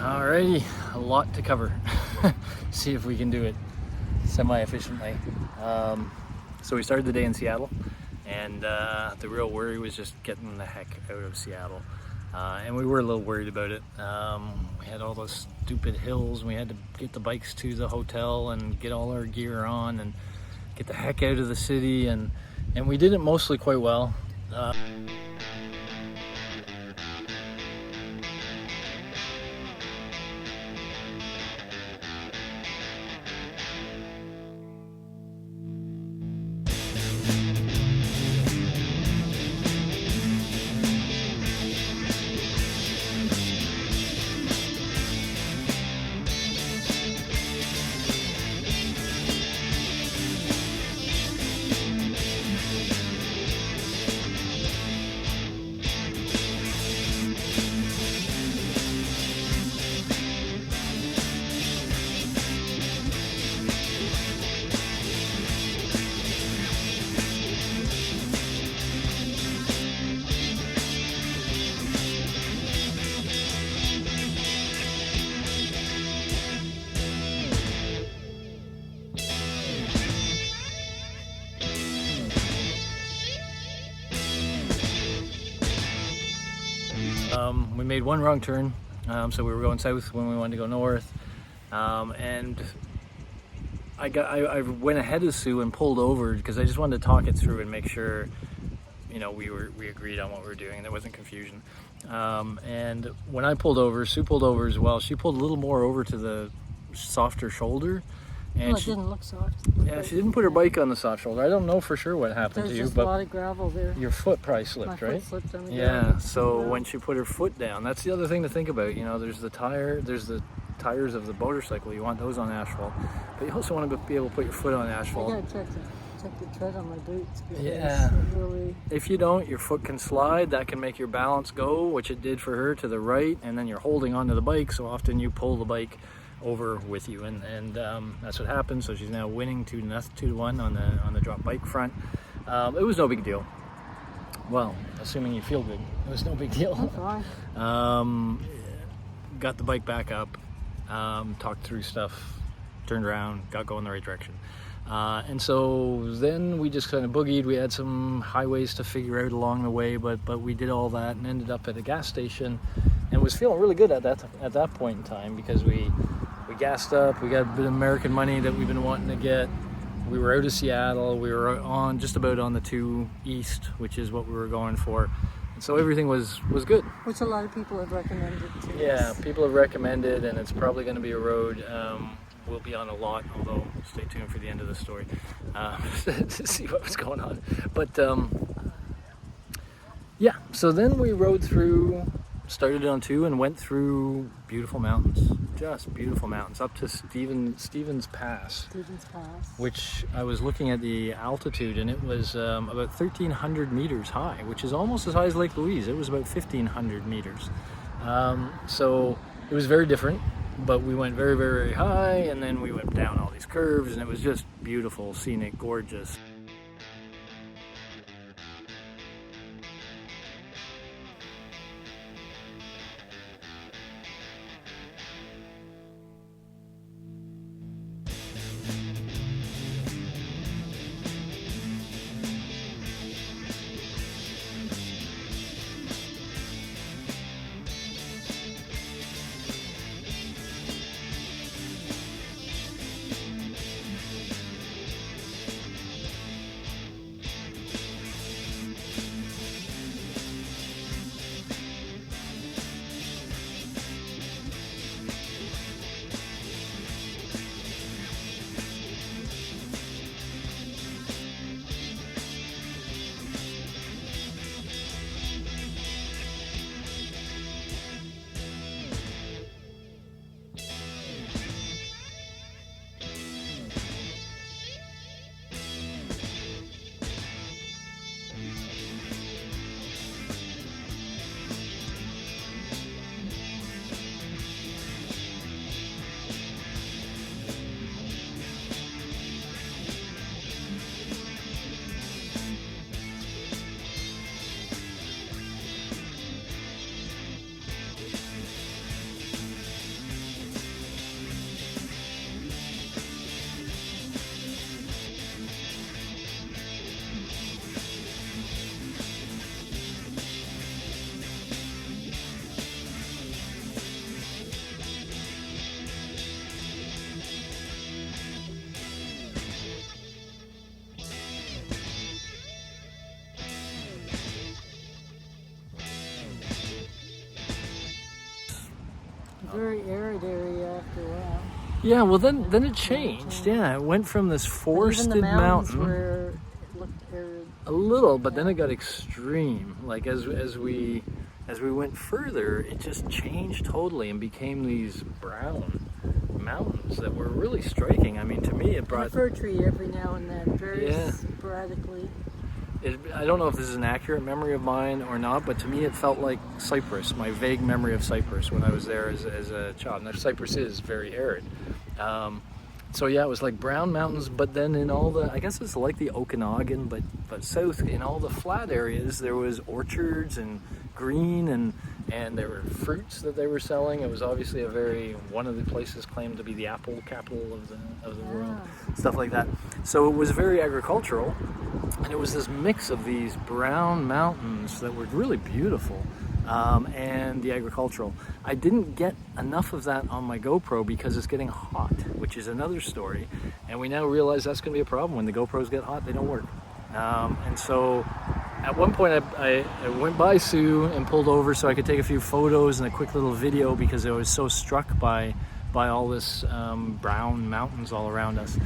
Alrighty, a lot to cover. See if we can do it semi-efficiently. So we started the day in Seattle, and the real worry was just getting the heck out of Seattle. And we were a little worried about it. We had all those stupid hills. We had to get the bikes to the hotel and get all our gear on and get the heck out of the city, and we did it mostly quite well. We made one wrong turn, so we were going south when we wanted to go north, and I went ahead of Sue and pulled over because I just wanted to talk it through and make sure, you know, we agreed on what we were doing. There wasn't confusion. And when I pulled over, Sue pulled over as well. She pulled a little more over to the softer shoulder. And well, it didn't look soft. Yeah, she didn't put her bike on the soft shoulder. I don't know for sure what happened to you, There's but a lot of gravel there. your foot probably slipped, right? My foot slipped on the Yeah, gravel. so when she put her foot down, that's the other thing to think about. You know, there's the tires of the motorcycle. You want those on asphalt, but you also want to be able to put your foot on asphalt. I gotta check the tread on my boots. Yeah. Really... If you don't, your foot can slide. That can make your balance go, which it did for her, to the right, and then you're holding onto the bike, so often you pull the bike over with you, and that's what happened. So she's now winning 2-1 on the drop bike front. It was no big deal. Well, assuming you feel good, it was no big deal. I'm fine. Got the bike back up, talked through stuff, turned around, got going the right direction. And so then we just kind of boogied. We had some highways to figure out along the way, but we did all that and ended up at a gas station and was feeling really good at that point in time because we gassed up. We got a bit of American money that we've been wanting to get. We were out of Seattle. We were on just about on the 2 east, which is what we were going for. And so everything was good. Which a lot of people have recommended to Yeah, us. people have recommended, and it's probably going to be a road we'll be on a lot, although stay tuned for the end of the story to see what was going on. But yeah, so then we rode through, started on 2 and went through beautiful mountains, just beautiful mountains, up to Stevens Pass. Stevens Pass. Which I was looking at the altitude, and it was about 1,300 meters high, which is almost as high as Lake Louise. It was about 1,500 meters. So it was very different, but we went very, very, very high, and then we went down all these curves, and it was just beautiful, scenic, gorgeous. very arid area after a while. Yeah, well then it changed. Yeah, it went from this forested Even the mountains mountain were looked arid. a little, but then it got extreme. Like as we went further, it just changed totally and became these brown mountains that were really striking. I mean, to me, it And a brought. fir tree every now and then, very Yeah. sporadically. I don't know if this is an accurate memory of mine or not, but to me it felt like Cyprus, my vague memory of Cyprus when I was there as a child. Now, Cyprus is very arid. So yeah, it was like brown mountains, but then in all the, I guess it's like the Okanagan, but south, in all the flat areas, there was orchards and green and there were fruits that they were selling. It was obviously one of the places claimed to be the apple capital of the world, stuff like that. So it was very agricultural, and it was this mix of these brown mountains that were really beautiful, and the agricultural. I didn't get enough of that on my GoPro because it's getting hot, which is another story, and we now realize that's going to be a problem. When the GoPros get hot, they don't work. And so at one point I went by Sue and pulled over so I could take a few photos and a quick little video because I was so struck by all this brown mountains all around us.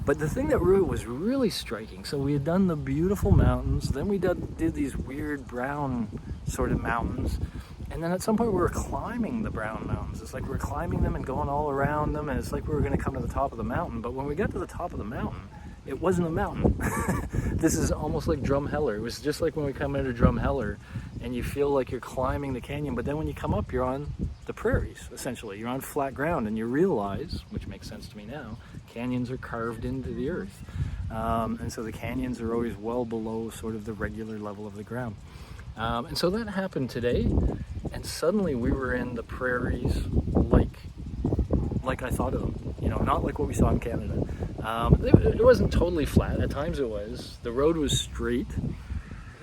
But the thing that was really striking, so we had done the beautiful mountains, then we did these weird brown sort of mountains, and then at some point we were climbing the brown mountains. It's like we were climbing them and going all around them, and it's like we were going to come to the top of the mountain. But when we got to the top of the mountain, it wasn't a mountain. This is almost like Drumheller. It was just like when we come into Drumheller, and you feel like you're climbing the canyon, but then when you come up, you're on the prairies, essentially. You're on flat ground, and you realize, which makes sense to me now, canyons are carved into the earth. And so the canyons are always well below sort of the regular level of the ground. And so that happened today, and suddenly we were in the prairies like I thought of them, not like what we saw in Canada. It wasn't totally flat. At times it was. The road was straight.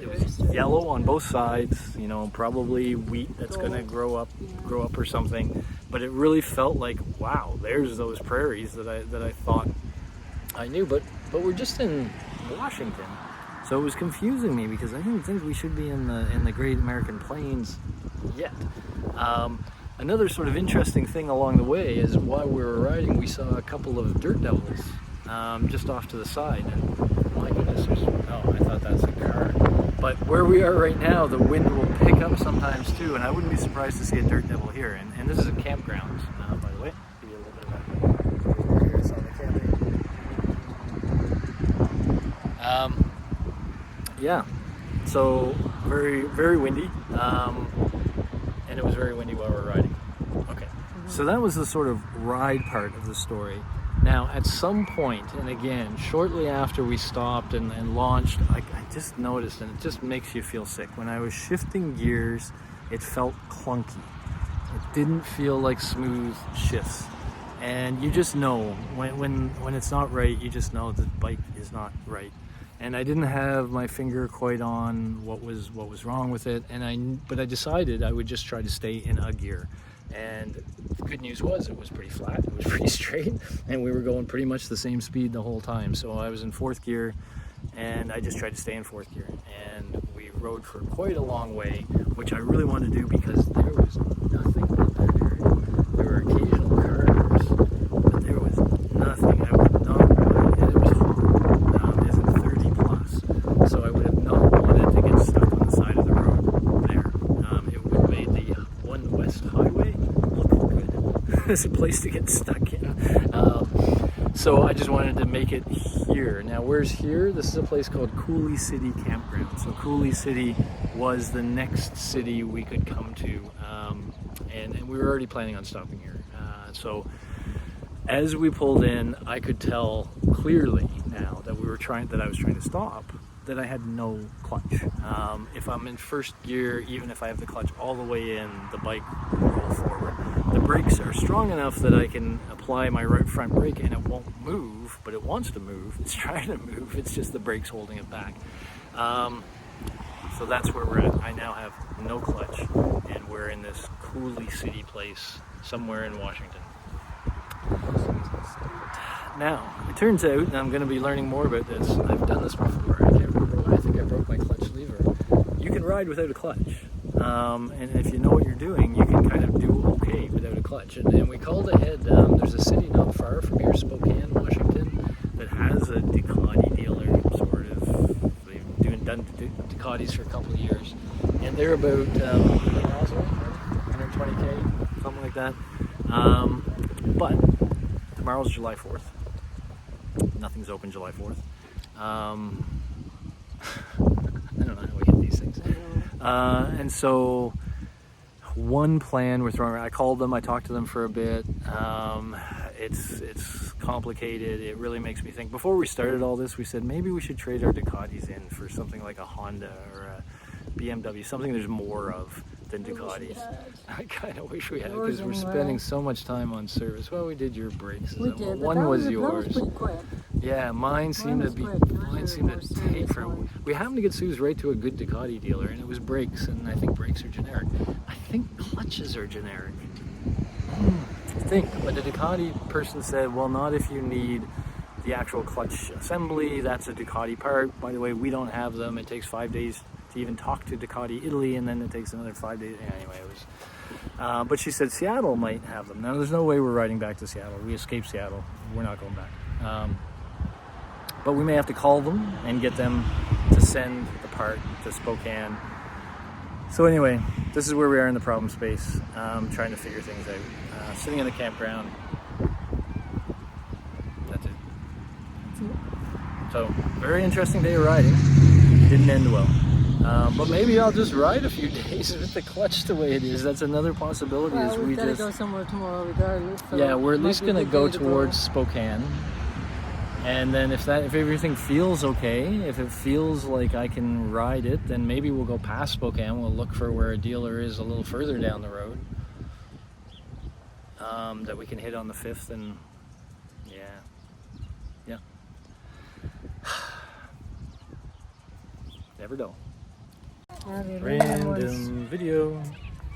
It was yellow on both sides, probably wheat that's going to grow up or something. But it really felt like, wow, there's those prairies that I thought I knew. But we're just in Washington, so it was confusing me because I didn't think we should be in the Great American Plains yet. Another sort of interesting thing along the way is while we were riding, we saw a couple of dirt devils just off to the side. And my goodness, I thought that's a car. But where we are right now, the wind will pick up sometimes too, and I wouldn't be surprised to see a dirt devil here. And this is a campground, by the way. Give you a little bit of that. Here it's on the camping. Yeah, so very, very windy. And it was very windy while we were riding. Okay, so that was the sort of ride part of the story. Now, at some point, and again, shortly after we stopped and launched, I just noticed, and it just makes you feel sick. When I was shifting gears, it felt clunky. It didn't feel like smooth shifts. And you just know, when it's not right, you just know the bike is not right. And I didn't have my finger quite on what was wrong with it, but I decided I would just try to stay in a gear. And the good news was it was pretty flat, it was pretty straight, and we were going pretty much the same speed the whole time. So I was in fourth gear, and I just tried to stay in fourth gear. And we rode for quite a long way, which I really wanted to do because there was nothing in that area. There were occasional cars, but there was nothing. I would not want it. And it was hot. It's at 30 plus, so I would have not wanted to get stuck on the side of the road there. It would have made the One West Highway look good as a place to get stuck in. So I just wanted to make it here. Now, where's here? This is a place called Coulee City Campground. So Coulee City was the next city we could come to, and we were already planning on stopping here. So as we pulled in, I could tell clearly now that we that I was trying to stop, that I had no clutch. If I'm in first gear, even if I have the clutch all the way in, the bike will roll forward. The brakes are strong enough that I can apply my right front brake and it won't move, but it wants to move. It's trying to move. It's just the brakes holding it back. So that's where we're at. I now have no clutch, and we're in this Coulee city place somewhere in Washington. Now, it turns out, and I'm going to be learning more about this, I've done this before, I can't remember, I think I broke my clutch lever. You can ride without a clutch, and if you know what you're doing, you can kind of do okay without a clutch. And we called ahead, there's a city not far from here, Spokane, Washington, that has a Ducati dealer, sort of. They've done Ducatis for a couple of years, and they're about 100 miles away, 120k, something like that. But tomorrow's July 4th. Nothing's open July 4th. I don't know how we get these things. And so one plan we're throwing around, I called them, I talked to them for a bit. It's complicated. It really makes me think. Before we started all this, we said maybe we should trade our Ducatis in for something like a Honda or a BMW, something there's more of than Ducatis. I kind of wish we had, because we're spending so much time on service. Well, we did your brakes. We did. One was yours. That was pretty quick. Yeah, mine seemed to take for. We happened to get Suze right to a good Ducati dealer, and it was brakes, and I think brakes are generic. I think clutches are generic. I think, but the Ducati person said, well, not if you need the actual clutch assembly. That's a Ducati part. By the way, we don't have them. It takes 5 days to even talk to Ducati Italy, and then it takes another 5 days. Anyway, it was. But she said Seattle might have them. Now, there's no way we're riding back to Seattle. We escaped Seattle. We're not going back. But we may have to call them and get them to send the part to Spokane. So anyway, this is where we are in the problem space, trying to figure things out. Sitting in a campground. That's it. So, very interesting day of riding. Didn't end well. But maybe I'll just ride a few days with the clutch the way it is. That's another possibility. Well, is we've got to just go somewhere tomorrow regardless. So yeah, we're at least going to go towards go. Spokane. And then if everything feels okay, if it feels like I can ride it, then maybe we'll go past Spokane. We'll look for where a dealer is a little further down the road that we can hit on the 5th, and yeah. Never know. Random video.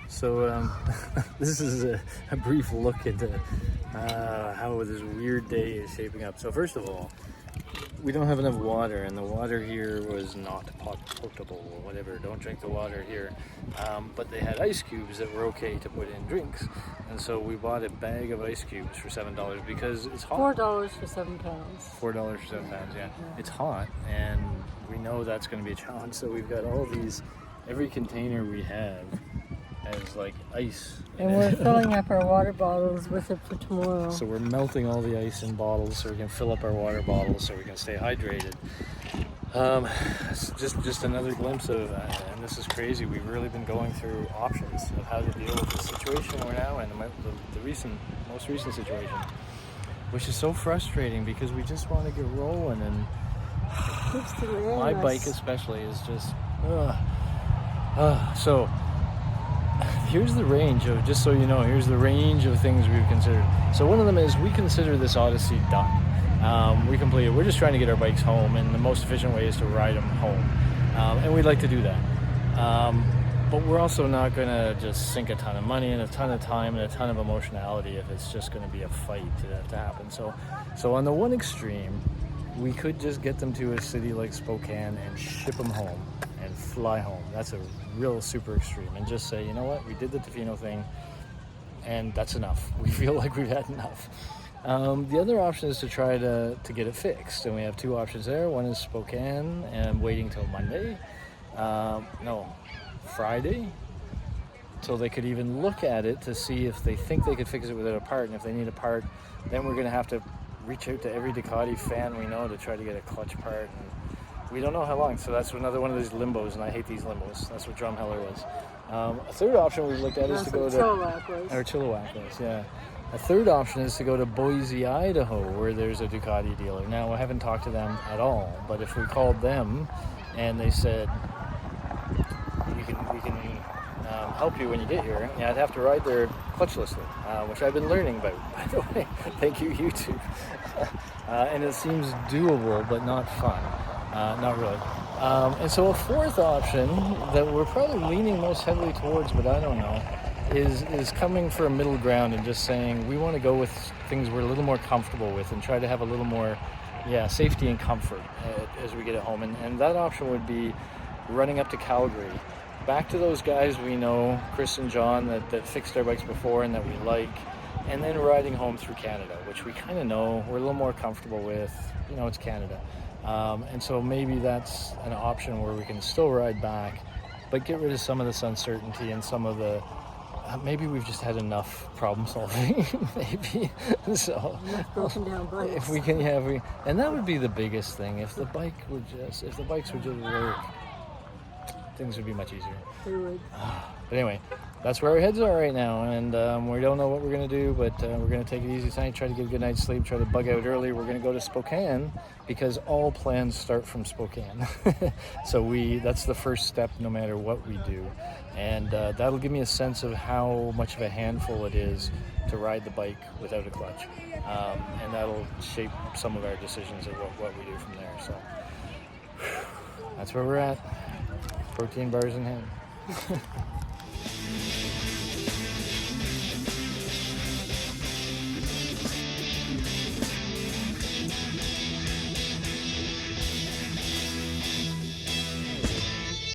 So this is a brief look into how this weird day is shaping up. So first of all, we don't have enough water, and the water here was not potable or whatever. Don't drink the water here. But they had ice cubes that were okay to put in drinks, and so we bought a bag of ice cubes for $7 because it's hot. $4 for 7 pounds. $4 for 7 pounds, yeah. It's hot, and we know that's going to be a challenge. So we've got all these. Every container we have has like ice. And we're filling up our water bottles with it for tomorrow. So we're melting all the ice in bottles so we can fill up our water bottles so we can stay hydrated. Just another glimpse of, and this is crazy, we've really been going through options of how to deal with the situation we're now in, the most recent situation, which is so frustrating because we just want to get rolling, and my bike especially is just, so here's the range of, just so you know, here's the range of things we've considered. So one of them is we consider this Odyssey done. We completed. We're just trying to get our bikes home, and the most efficient way is to ride them home. And we'd like to do that. But we're also not going to just sink a ton of money and a ton of time and a ton of emotionality if it's just going to be a fight to happen. So on the one extreme, we could just get them to a city like Spokane and ship them home and fly home. That's a real super extreme. And just say, you know what, we did the Tofino thing, and that's enough. We feel like we've had enough. The other option is to try to get it fixed, and we have two options there. One is Spokane, and I'm waiting till Monday. Friday, till they could even look at it to see if they think they could fix it without a part, and if they need a part, then we're going to have to reach out to every Ducati fan we know to try to get a clutch part, and we don't know how long. So that's another one of these limbos, and I hate these limbos. That's what Drumheller was. A third option we've looked at is to go to Chilliwack was. Or Chilliwack was, yeah. A third option is to go to Boise, Idaho, where there's a Ducati dealer. Now, I haven't talked to them at all, but if we called them and they said, we can help you when you get here, I'd have to ride their clutchless thing, which I've been learning about, by the way. Thank you, YouTube. And it seems doable, but not fun. Not really. And so a fourth option that we're probably leaning most heavily towards, but I don't know, is coming for a middle ground and just saying we want to go with things we're a little more comfortable with and try to have a little more safety and comfort as we get at home. And that option would be running up to Calgary, back to those guys we know, Chris and John, that fixed our bikes before and that we like, and then riding home through Canada, which we kind of know, we're a little more comfortable with. It's Canada. And so maybe that's an option where we can still ride back, but get rid of some of this uncertainty and some of the maybe we've just had enough problem solving. Maybe so. Enough broken down bikes. If we can, and that would be the biggest thing. If the bikes would just work, things would be much easier. They would. But anyway, that's where our heads are right now, and we don't know what we're going to do, but we're going to take it easy tonight, try to get a good night's sleep, try to bug out early. We're going to go to Spokane because all plans start from Spokane. So that's the first step no matter what we do, and that'll give me a sense of how much of a handful it is to ride the bike without a clutch, and that'll shape some of our decisions of what we do from there. So that's where we're at. Protein bars in hand.